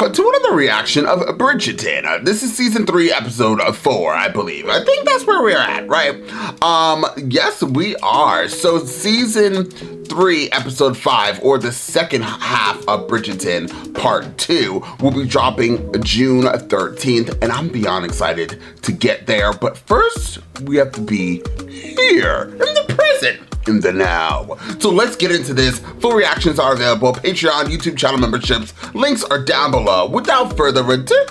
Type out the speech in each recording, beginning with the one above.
to another reaction of Bridgerton. This is season 3, episode 4, I believe. I think that's where we're at, right? Yes, we are. So season 3, episode 5, or the second half of Bridgerton, part 2, will be dropping June 13th, and I'm beyond excited to get there. But first, we have to be here in the present. In the now. So let's get into this. Full reactions are available. Patreon, YouTube channel memberships. Links are down below. Without further ado,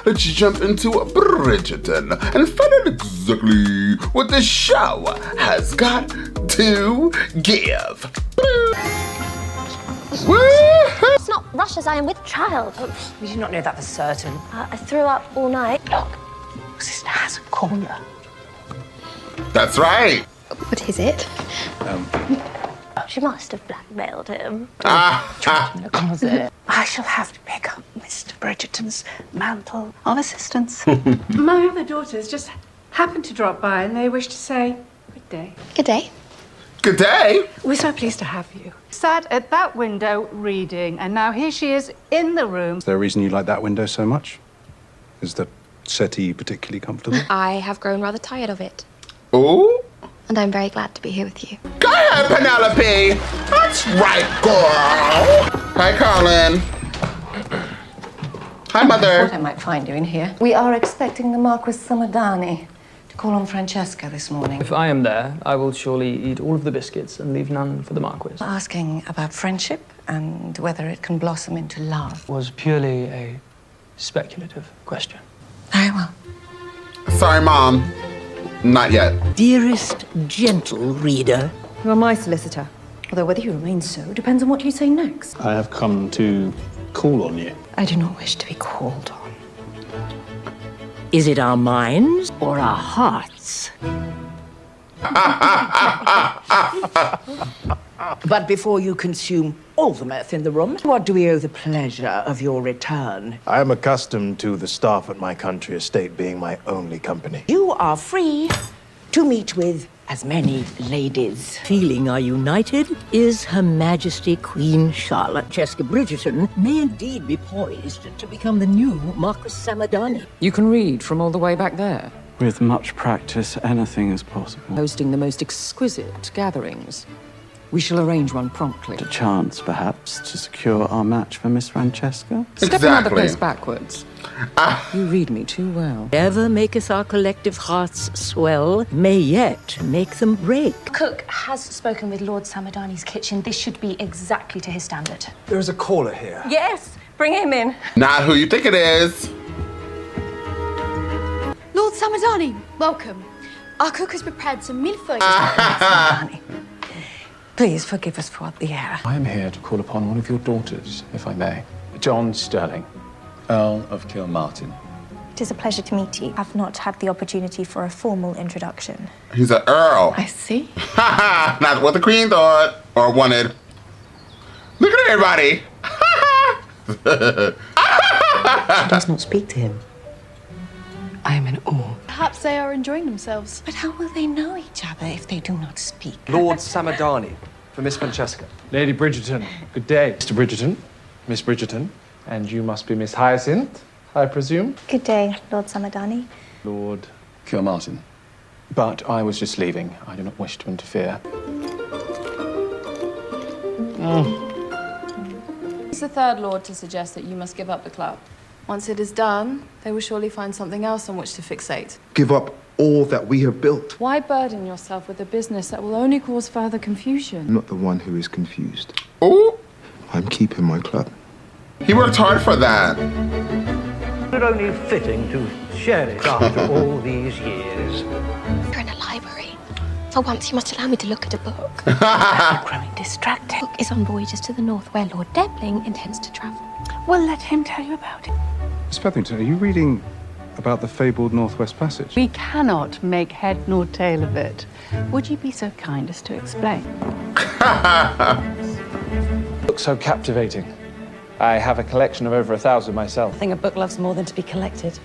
let's jump into Bridgerton and find out exactly what this show has got to give. It's not rushed as I am with child. Oh, we do not know that for certain. I threw up all night. Look, sister has a corner. That's right. What is it? She must have blackmailed him. In the closet. I shall have to pick up Mr. Bridgerton's mantle of assistance. My other daughters just happened to drop by and they wish to say good day. Good day. Good day. We're so pleased to have you. Sat at that window reading, and now here she is in the room. Is there a reason you like that window so much? Is the settee particularly comfortable? I have grown rather tired of it. Oh. And I'm very glad to be here with you. Go ahead, Penelope. That's right, girl. Hi, Colin. Hi, Mother. What I might find you in here. We are expecting the Marquis Samadani to call on Francesca this morning. If I am there, I will surely eat all of the biscuits and leave none for the Marquis. Asking about friendship and whether it can blossom into love. Was purely a speculative question. Very well. Sorry, Mom. Not yet. Dearest gentle reader. You are my solicitor. Although whether you remain so depends on what you say next. I have come to call on you. I do not wish to be called on. Is it our minds or our hearts? But before you consume all the mirth in the room, what do we owe the pleasure of your return? I am accustomed to the staff at my country estate being my only company. You are free to meet with as many ladies. Feeling are united is Her Majesty Queen Charlotte. Francesca Bridgerton may indeed be poised to become the new Marquis Samadani. You can read from all the way back there. With much practice, anything is possible. Hosting the most exquisite gatherings. We shall arrange one promptly. A chance, perhaps, to secure our match for Miss Francesca? Step another pace backwards. You read me too well. Whatever maketh our collective hearts swell may yet make them break. Cook has spoken with Lord Samadani's kitchen. This should be exactly to his standard. There is a caller here. Yes, bring him in. Not who you think it is. Lord Samadani, welcome. Our cook has prepared some millefeuille. Samadani, please forgive us for the error. I am here to call upon one of your daughters, if I may. John Sterling, Earl of Kilmartin. It is a pleasure to meet you. I've not had the opportunity for a formal introduction. He's an earl. I see. Not what the queen thought or wanted. Look at everybody. She does not speak to him. I am in awe. Perhaps they are enjoying themselves. But how will they know each other if they do not speak? Lord Samadani for Miss Francesca. Lady Bridgerton, good day. Mr. Bridgerton, Miss Bridgerton, and you must be Miss Hyacinth, I presume? Good day, Lord Samadani. Lord Kilmartin. But I was just leaving. I do not wish to interfere. It's the third lord to suggest that you must give up the club. Once it is done, they will surely find something else on which to fixate. Give up all that we have built. Why burden yourself with a business that will only cause further confusion? I'm not the one who is confused. Oh, I'm keeping my club. he worked hard for that. It's only fitting to share it after all these years. You're in a library. For once, you must allow me to look at a book. Growing distracted. Book is on voyages to the north, where Lord Debling intends to travel. Well, let him tell you about it. Miss Featherington, are you reading about the fabled Northwest Passage? We cannot make head nor tail of it. Would you be so kind as to explain? looks so captivating. I have a collection of over 1,000 myself. I think a book loves more than to be collected.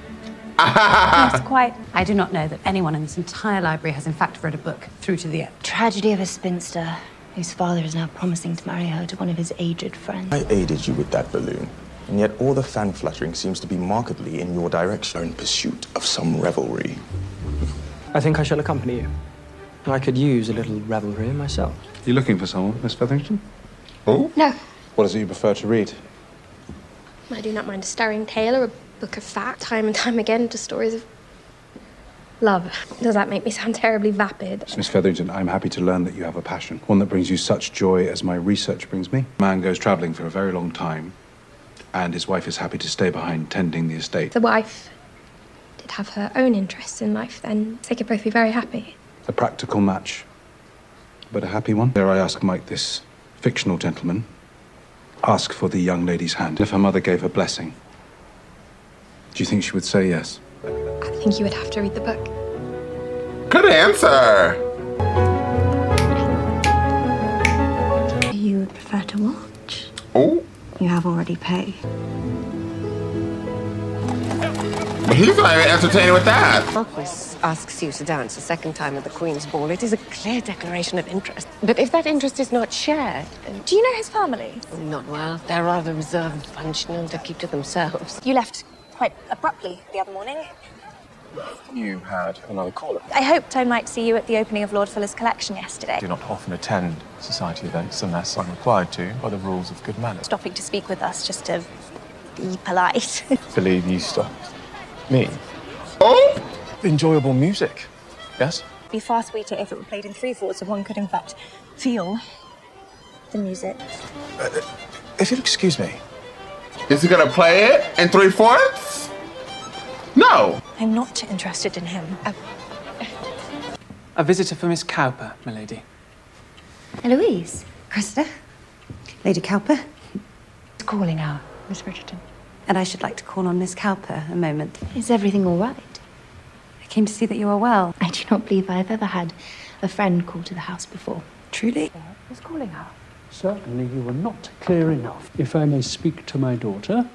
Yes, quite. I do not know that anyone in this entire library has in fact read a book through to the end. Tragedy of a spinster whose father is now promising to marry her to one of his aged friends. I aided you with that balloon. And yet all the fan fluttering seems to be markedly in your direction, in pursuit of some revelry. I think I shall accompany you. I could use a little revelry myself. You looking for someone, Miss Featherington? Oh? No, What is it you prefer to read? I do not mind a stirring tale or a book of fact. Time and time again, to stories of love. Does that make me sound terribly vapid? Miss Featherington, I'm happy to learn that you have a passion, one that brings you such joy as my research brings me. A man goes travelling for a very long time, and his wife is happy to stay behind tending the estate. The wife did have her own interests in life, then they could both be very happy. A practical match, but a happy one. Dare I ask, might this fictional gentleman ask for the young lady's hand? If her mother gave her blessing, do you think she would say yes? I think you would have to read the book. Good answer. You would prefer to watch? Oh. You have already paid. But he's not even entertaining with that. Marquis asks you to dance a second time at the Queen's ball. It is a clear declaration of interest. But if that interest is not shared... Do you know his family? Not well. They're rather reserved bunch, known to keep to themselves. You left quite abruptly the other morning. You had another caller. I hoped I might see you at the opening of Lord Fuller's collection yesterday. I do not often attend society events unless I'm required to by the rules of good manners. Stopping to speak with us just to be polite. Believe you stopped. Me? Oh! Enjoyable music. Yes? It'd be far sweeter if it were played in 3/4 so one could in fact feel the music. If you'll excuse me. Is he gonna play it in 3/4? No. I'm not interested in him. A visitor for Miss Cowper, milady. Eloise. Cressida. Lady Cowper. It's calling hour, Miss Bridgerton. And I should like to call on Miss Cowper a moment. Is everything all right? I came to see that you are well. I do not believe I've ever had a friend call to the house before. Truly? It's calling hour. Certainly you were not clear enough. If I may speak to my daughter,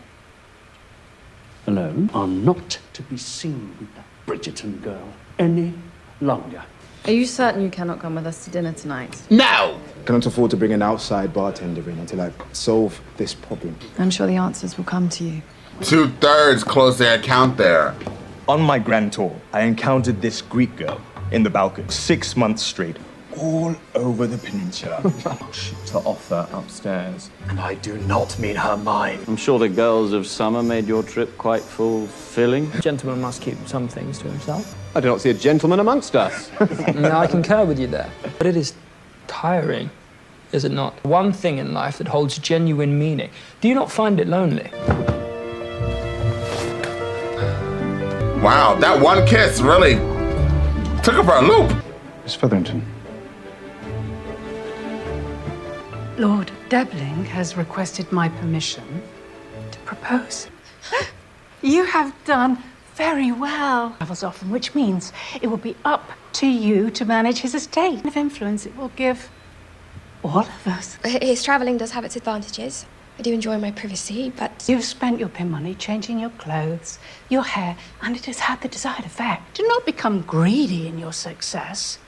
alone, are not to be seen with that Bridgerton girl any longer. Are you certain you cannot come with us to dinner tonight? No! Cannot afford to bring an outside bartender in until I solve this problem. I'm sure the answers will come to you. 2/3 close their account there. On my grand tour, I encountered this Greek girl in the balcony 6 months straight, all over the peninsula. To offer upstairs. And I do not mean her mind. I'm sure the girls of summer made your trip quite fulfilling. A gentleman must keep some things to himself. I do not see a gentleman amongst us. No, I concur with you there. But it is tiring, is it not? One thing in life that holds genuine meaning. Do you not find it lonely? Wow, that one kiss really took her for a loop. Miss Featherington. Lord Debling has requested my permission to propose. You have done very well. Travels often, which means it will be up to you to manage his estate. Of influence it will give all of us. His travelling does have its advantages. I do enjoy my privacy, but... You've spent your pin money changing your clothes, your hair, and it has had the desired effect. Do not become greedy in your success.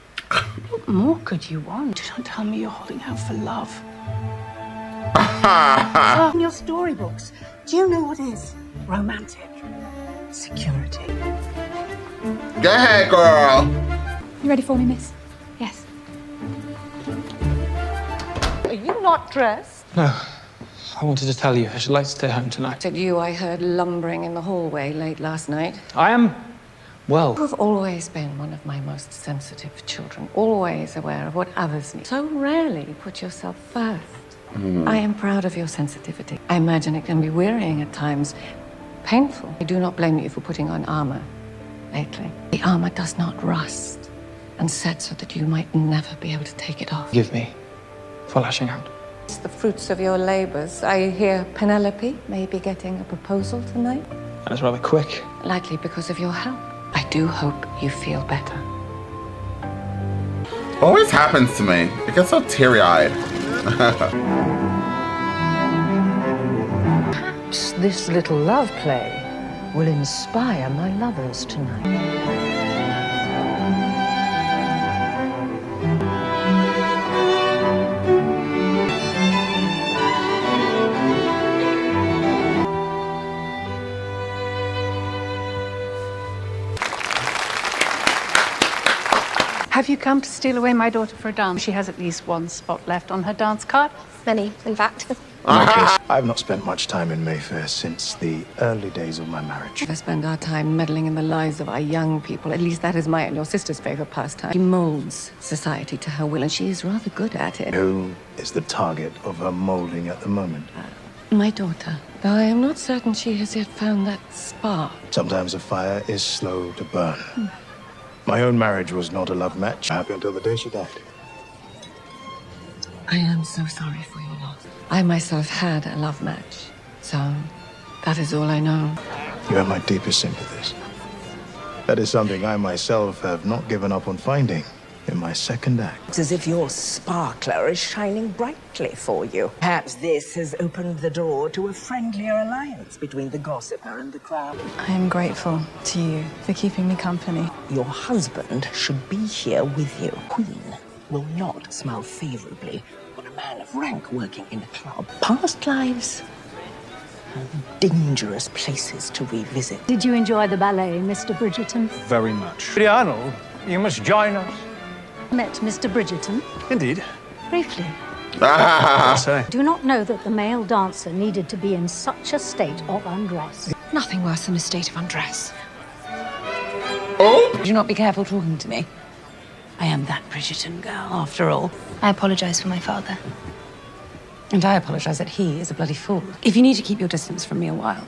What more could you want? Do not tell me you're holding out for love. In your storybooks, do you know what is romantic? Security. Go ahead, girl. You ready for me, miss? Yes. Are you not dressed? No. I wanted to tell you I should like to stay home tonight. Said you, I heard lumbering in the hallway late last night. I am, well... You have always been one of my most sensitive children, always aware of what others need. So rarely put yourself first. I am proud of your sensitivity. I imagine it can be wearying at times, painful. I do not blame you for putting on armor lately. The armor does not rust and set so that you might never be able to take it off. Forgive me for lashing out. It's the fruits of your labors. I hear Penelope may be getting a proposal tonight. That's rather quick. Likely because of your help. I do hope you feel better. Always happens to me. It gets so teary-eyed. Perhaps this little love play will inspire my lovers tonight. Have you come to steal away my daughter for a dance? She has at least one spot left on her dance card. Many, in fact. I've not spent much time in Mayfair since the early days of my marriage. We spend our time meddling in the lives of our young people. At least that is my and your sister's favorite pastime. She molds society to her will, and she is rather good at it. Who is the target of her molding at the moment? My daughter. Though I am not certain she has yet found that spark. Sometimes a fire is slow to burn. My own marriage was not a love match. Happy until the day she died. I am so sorry for your loss. I myself had a love match, so that is all I know. You have my deepest sympathies. That is something I myself have not given up on finding in my second act. It's as if your sparkler is shining brightly for you. Perhaps this has opened the door to a friendlier alliance between the gossiper and the crown. I am grateful to you for keeping me company. Your husband should be here with you. Queen will not smile favorably on a man of rank working in a club. Past lives are dangerous places to revisit. Did you enjoy the ballet, Mr. Bridgerton? Very much. Lady Arnold, you must join us. Met Mr. Bridgerton? Indeed. Briefly. Say. Do not know that the male dancer needed to be in such a state of undress. Nothing worse than a state of undress. Oh! Would you not be careful talking to me? I am that Bridgerton girl, after all. I apologize for my father. And I apologize that he is a bloody fool. If you need to keep your distance from me a while,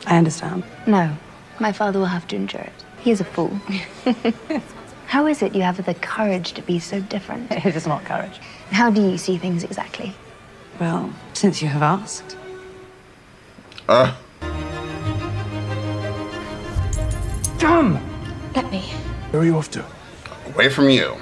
I understand. No, my father will have to endure it. He is a fool. How is it you have the courage to be so different? It is not courage. How do you see things exactly? Well, since you have asked. Tom! Let me. Where are you off to? Away from you.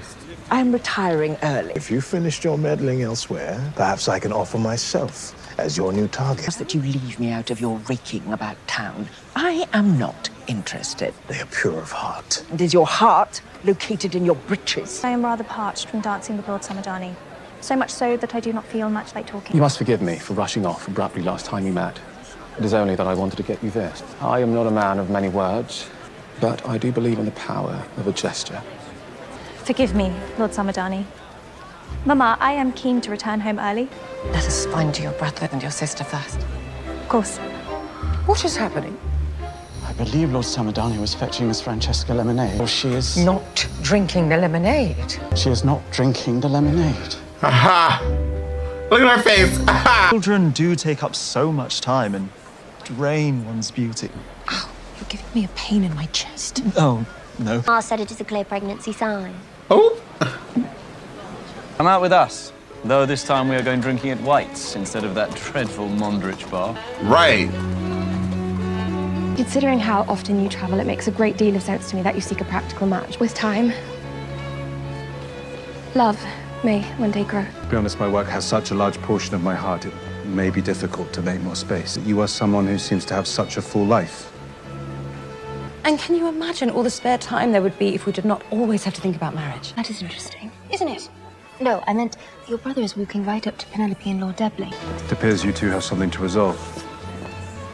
I'm retiring early. If you finished your meddling elsewhere, perhaps I can offer myself as your new target. Ask that you leave me out of your raking about town. I am not interested. They are pure of heart. And is your heart located in your breeches? I am rather parched from dancing with Lord Samadani. So much so that I do not feel much like talking. You must forgive me for rushing off abruptly last time we met. It is only that I wanted to get you this. I am not a man of many words, but I do believe in the power of a gesture. Forgive me, Lord Samadani. Mama, I am keen to return home early. Let us find your brother and your sister first. Of course. What is happening? I believe Lord Samadani was fetching Miss Francesca lemonade. Or she is... Not drinking the lemonade. She is not drinking the lemonade. Aha! Look at her face! Aha! Children do take up so much time and drain one's beauty. Ow, you're giving me a pain in my chest. Oh, no. Ma said it is a clear pregnancy sign. Oh! Come out with us. Though this time we are going drinking at White's instead of that dreadful Mondrich bar. Right. Considering how often you travel, it makes a great deal of sense to me that you seek a practical match. With time, love may one day grow. To be honest, my work has such a large portion of my heart, it may be difficult to make more space. You are someone who seems to have such a full life. And can you imagine all the spare time there would be if we did not always have to think about marriage? That is interesting, isn't it? No, I meant your brother is walking right up to Penelope and Lord Debling. It appears you two have something to resolve.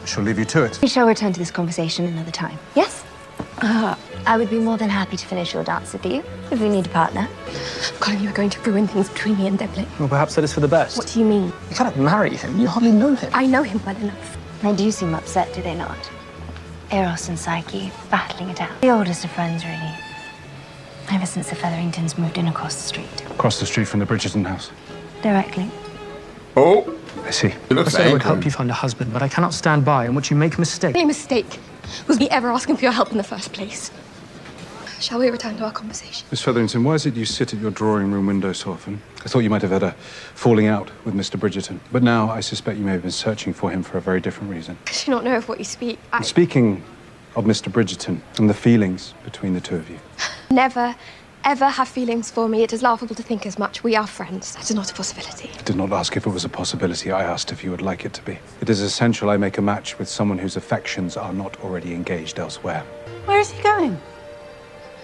I shall leave you to it. We shall return to this conversation another time. Yes? I would be more than happy to finish your dance with you, if you need a partner. Colin, you are going to ruin things between me and Debling. Well, perhaps that is for the best. What do you mean? You cannot marry him. You hardly know him. I know him well enough. They do seem upset, do they not? Eros and Psyche, battling it out. The oldest of friends, really. Ever since the Featheringtons moved in across the street. Across the street from the Bridgerton house. Directly. Oh! I see. I said I would help you find a husband, but I cannot stand by and watch you make a mistake. The only mistake was me ever asking for your help in the first place. Shall we return to our conversation? Miss Featherington, why is it you sit at your drawing room window so often? I thought you might have had a falling out with Mr. Bridgerton. But now I suspect you may have been searching for him for a very different reason. I do not know of what you speak. And speaking of Mr. Bridgerton and the feelings between the two of you. Never, ever have feelings for me. It is laughable to think as much. We are friends. That is not a possibility. I did not ask if it was a possibility. I asked if you would like it to be. It is essential I make a match with someone whose affections are not already engaged elsewhere. Where is he going?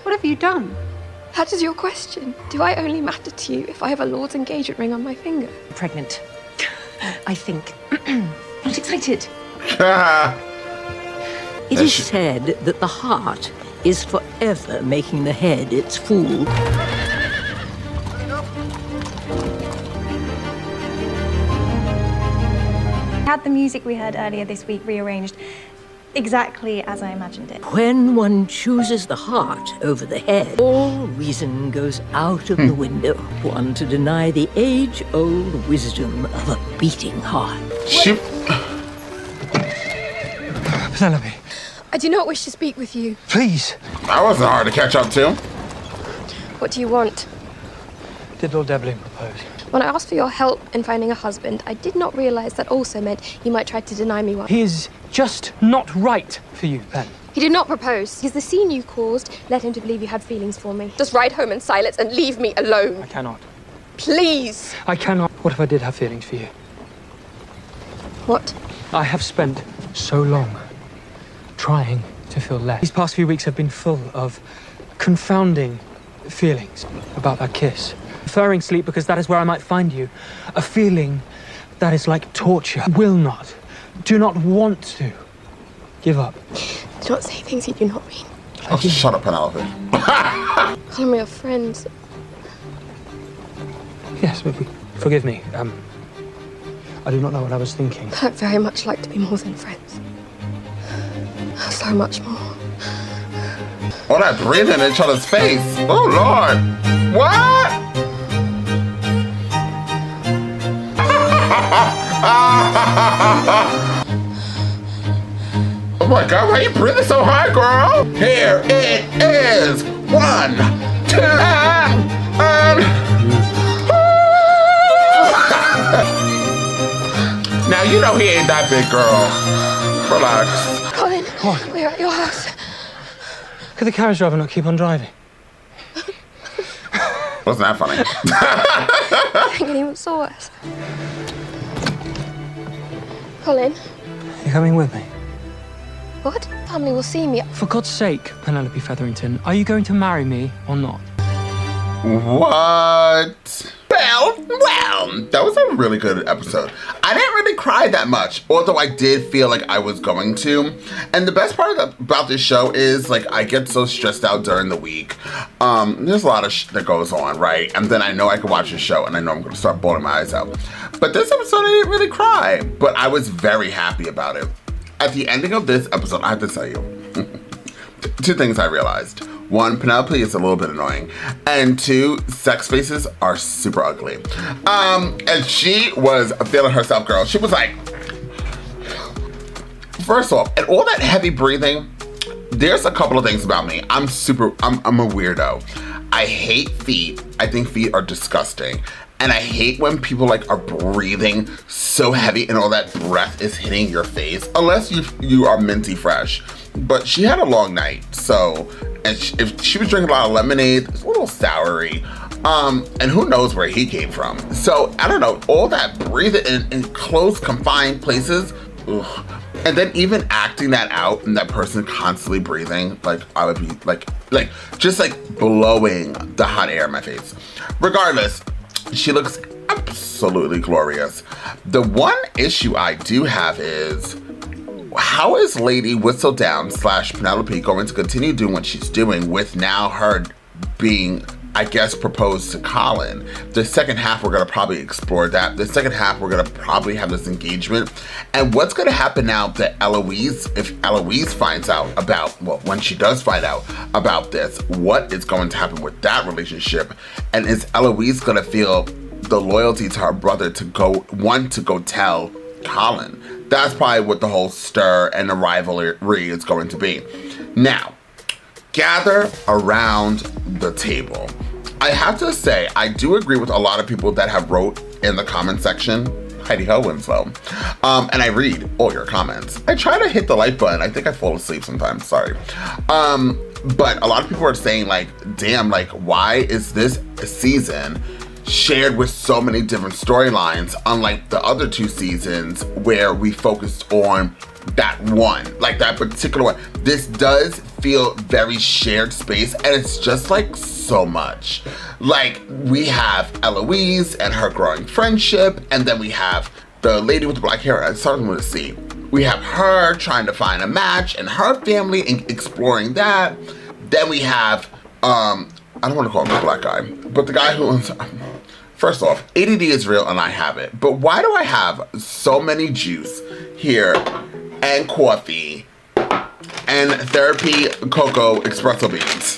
What have you done? That is your question. Do I only matter to you if I have a Lord's engagement ring on my finger? Pregnant. I think. Not excited. It is said that the heart is forever making the head its fool. Had the music we heard earlier this week rearranged exactly as I imagined it. When one chooses the heart over the head, all reason goes out of the window. One to deny the age-old wisdom of a beating heart. Penelope. I do not wish to speak with you. Please. That wasn't hard to catch up to. What do you want? Did Lord Deblin propose? When I asked for your help in finding a husband, I did not realize that also meant you might try to deny me one. He is just not right for you, Pen. He did not propose, because the scene you caused led him to believe you had feelings for me. Just ride home in silence and leave me alone. I cannot. Please. I cannot. What if I did have feelings for you? What? I have spent so long trying to feel less. These past few weeks have been full of confounding feelings about that kiss. Preferring sleep because that is where I might find you. A feeling that is like torture. Will not, do not want to give up. Do not say things you do not mean. Oh, shut up, Penelope. Call me your friend. Yes, but forgive me. I do not know what I was thinking. I'd very much like to be more than friends. So much more. All that breathing in each other's face. Oh, Lord. What? Oh my God, why are you breathing so hard, girl? Here it is. 1, 2, and now you know he ain't that big, girl. Relax. Colin, we're at your house. Could the carriage driver not keep on driving? Wasn't that funny? I think anyone saw us. Colin. You're coming with me? What? Family will see me. For God's sake, Penelope Featherington, are you going to marry me or not? What? Well, that was a really good episode. I didn't really cry that much, although I did feel like I was going to. And the best part about this show is, like, I get so stressed out during the week. There's a lot of that goes on, right? And then I know I can watch the show, and I know I'm going to start bawling my eyes out. But this episode, I didn't really cry, but I was very happy about it. At the ending of this episode, I have to tell you, 2 things I realized. 1, Penelope is a little bit annoying. And 2, sex faces are super ugly. And she was feeling herself, girl. She was like, first off, and all that heavy breathing, there's a couple of things about me. I'm a weirdo. I hate feet. I think feet are disgusting. And I hate when people like are breathing so heavy and all that breath is hitting your face, unless you are minty fresh. But she had a long night, so, and if she was drinking a lot of lemonade, it's a little soury. And who knows where he came from. So, I don't know, all that breathing in close, confined places, ugh. And then even acting that out and that person constantly breathing, like I would be like just like blowing the hot air in my face. Regardless, she looks absolutely glorious. The one issue I do have is, how is Lady Whistledown / Penelope going to continue doing what she's doing with now her being, I guess, proposed to Colin? The second half, we're gonna probably explore that. The second half, we're gonna probably have this engagement. And what's gonna happen now that if Eloise finds out about, well, when she does find out about this, what is going to happen with that relationship? And is Eloise gonna feel the loyalty to her brother to want to go tell Colin? That's probably what the whole stir and the rivalry is going to be. Now, gather around the table. I have to say, I do agree with a lot of people that have wrote in the comment section, Heidi Ho Winslow, and I read all your comments. I try to hit the like button. I think I fall asleep sometimes, sorry. But a lot of people are saying like, damn, like why is this season shared with so many different storylines, unlike the other 2 seasons where we focused on that one, like that particular one. This does feel very shared space, and it's just like so much. Like we have Eloise and her growing friendship, and then we have the lady with the black hair, I started with a C. We have her trying to find a match and her family and exploring that. Then we have, I don't want to call him the black guy, but the guy who owns, first off, ADD is real and I have it. But why do I have so many juice here and coffee and therapy cocoa espresso beans?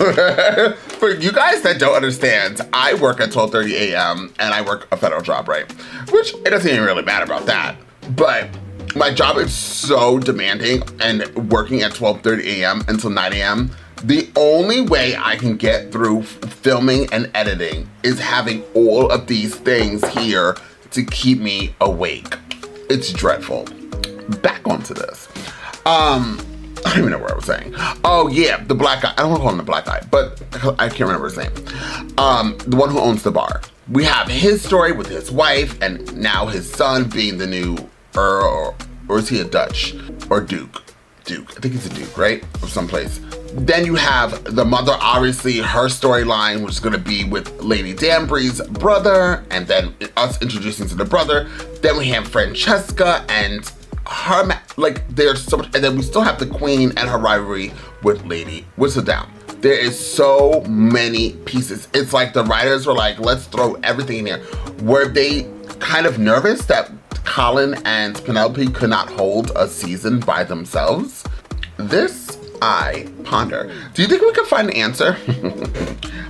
For you guys that don't understand, I work at 12:30 a.m. and I work a federal job, right? Which it doesn't even really matter about that. But my job is so demanding, and working at 12:30 a.m. until 9 a.m., the only way I can get through filming and editing is having all of these things here to keep me awake. It's dreadful. Back onto this. I don't even know where I was saying. Oh yeah, the black guy. I don't want to call him the black guy, but I can't remember his name. The one who owns the bar. We have his story with his wife and now his son being the new Earl, or is he a Dutch or Duke? Duke. I think he's a Duke, right? Of someplace. Then you have the mother, obviously her storyline, which is going to be with Lady Danbury's brother, and then us introducing to the brother. Then we have Francesca and her, like, there's so much, and then we still have the queen and her rivalry with Lady Whistledown. There is so many pieces. It's like the writers were like, let's throw everything in here. Were they kind of nervous that Colin and Penelope could not hold a season by themselves? This I ponder. Do you think we could find an answer?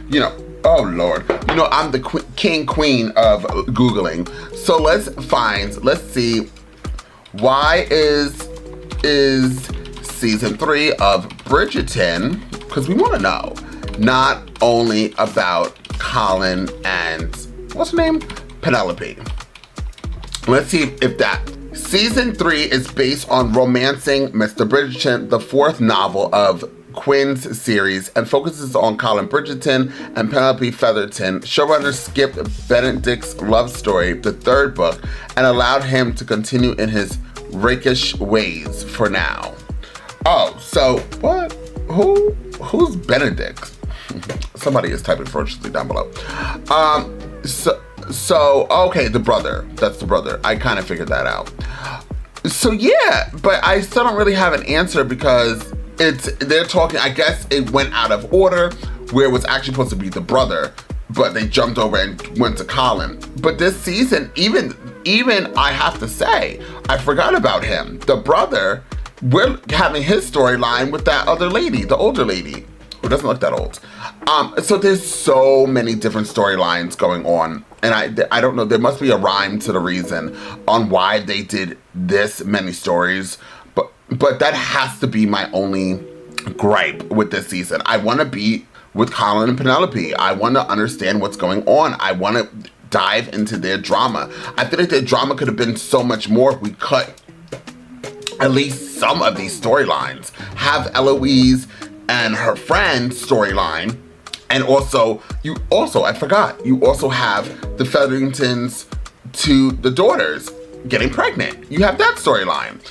You know, oh Lord. You know, I'm the queen of Googling. So let's see, why is season 3 of Bridgerton, because we want to know, not only about Colin and, what's her name? Penelope. Let's see if that. Season 3 is based on Romancing Mr. Bridgerton, the 4th novel of Quinn's series, and focuses on Colin Bridgerton and Penelope Featherton. Showrunner skipped Benedict's love story, the 3rd book, and allowed him to continue in his rakish ways for now. Oh, so what? Who's Benedict? Somebody is typing ferociously down below. So okay, the brother. That's the brother. I kind of figured that out. So yeah, but I still don't really have an answer because they're talking, I guess it went out of order where it was actually supposed to be the brother, but they jumped over and went to Colin. But this season, even I have to say, I forgot about him. The brother, we're having his storyline with that other lady, the older lady, who doesn't look that old. So there's so many different storylines going on, and I don't know, there must be a rhyme to the reason on why they did this many stories, but that has to be my only gripe with this season. I want to be with Colin and Penelope. I want to understand what's going on. I want to dive into their drama. I feel like their drama could have been so much more if we cut at least some of these storylines. Have Eloise and her friend storyline, and I forgot, you also have the Featheringtons to the daughters getting pregnant. You have that storyline.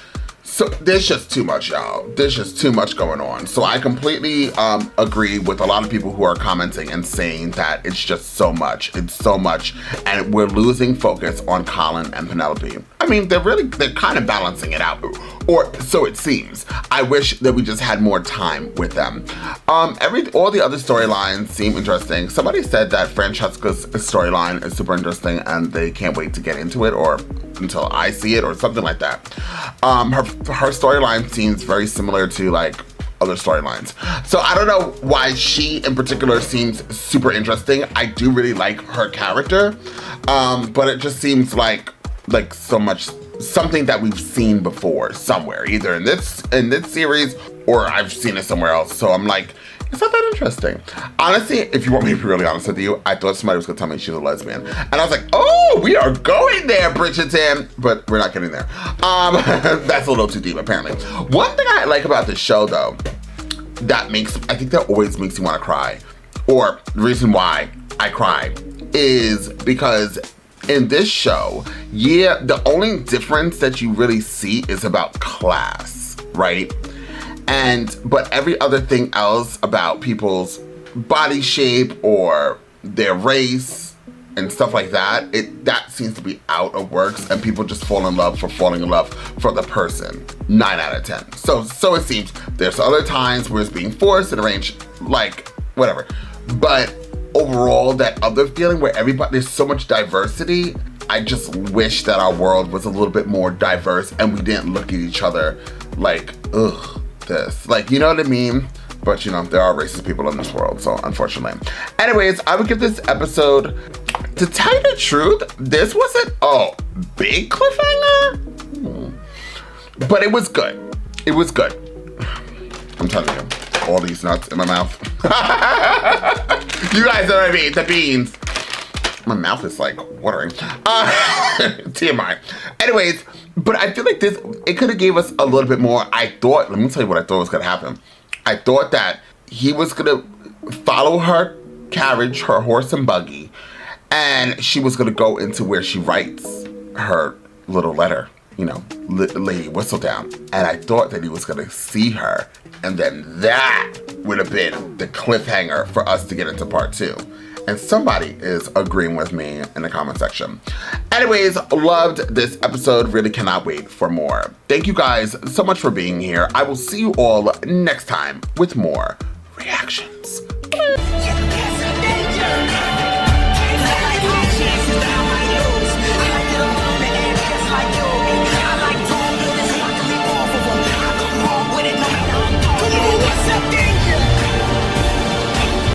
So there's just too much, y'all. There's just too much going on. So I completely agree with a lot of people who are commenting and saying that it's just so much. It's so much, and we're losing focus on Colin and Penelope. I mean, they're kind of balancing it out, or so it seems. I wish that we just had more time with them. All the other storylines seem interesting. Somebody said that Francesca's storyline is super interesting, and they can't wait to get into it, or until I see it, or something like that. Her storyline seems very similar to like other storylines. So I don't know why she in particular seems super interesting. I do really like her character, but it just seems like so much something that we've seen before somewhere, either in this series or I've seen it somewhere else. So I'm like, it's not that interesting. Honestly, if you want me to be really honest with you, I thought somebody was gonna tell me she's a lesbian. And I was like, oh, we are going there, Bridgerton. But we're not getting there. That's a little too deep, apparently. One thing I like about this show, though, I think that always makes me wanna cry, or the reason why I cry, is because in this show, yeah, the only difference that you really see is about class, right? But every other thing else about people's body shape or their race and stuff like that, that seems to be out of works, and people just fall in love for falling in love for the person. 9 out of 10. So it seems. There's other times where it's being forced and arranged, like, whatever. But overall, that other feeling where there's so much diversity, I just wish that our world was a little bit more diverse and we didn't look at each other like, ugh, this. Like, you know what I mean? But, you know, there are racist people in this world, so unfortunately. Anyways, I would give this episode, to tell you the truth, this wasn't a big cliffhanger, but it was good. It was good. I'm telling you, all these nuts in my mouth. You guys know what I mean, the beans. My mouth is like watering. TMI. Anyways, but I feel like it could have gave us a little bit more. Let me tell you what I thought was gonna happen. I thought that he was gonna follow her carriage, her horse and buggy, and she was gonna go into where she writes her little letter, you know, Lady Whistledown. And I thought that he was gonna see her, and then that would have been the cliffhanger for us to get into part 2. And somebody is agreeing with me in the comment section. Anyways, loved this episode. Really cannot wait for more. Thank you guys so much for being here. I will see you all next time with more reactions.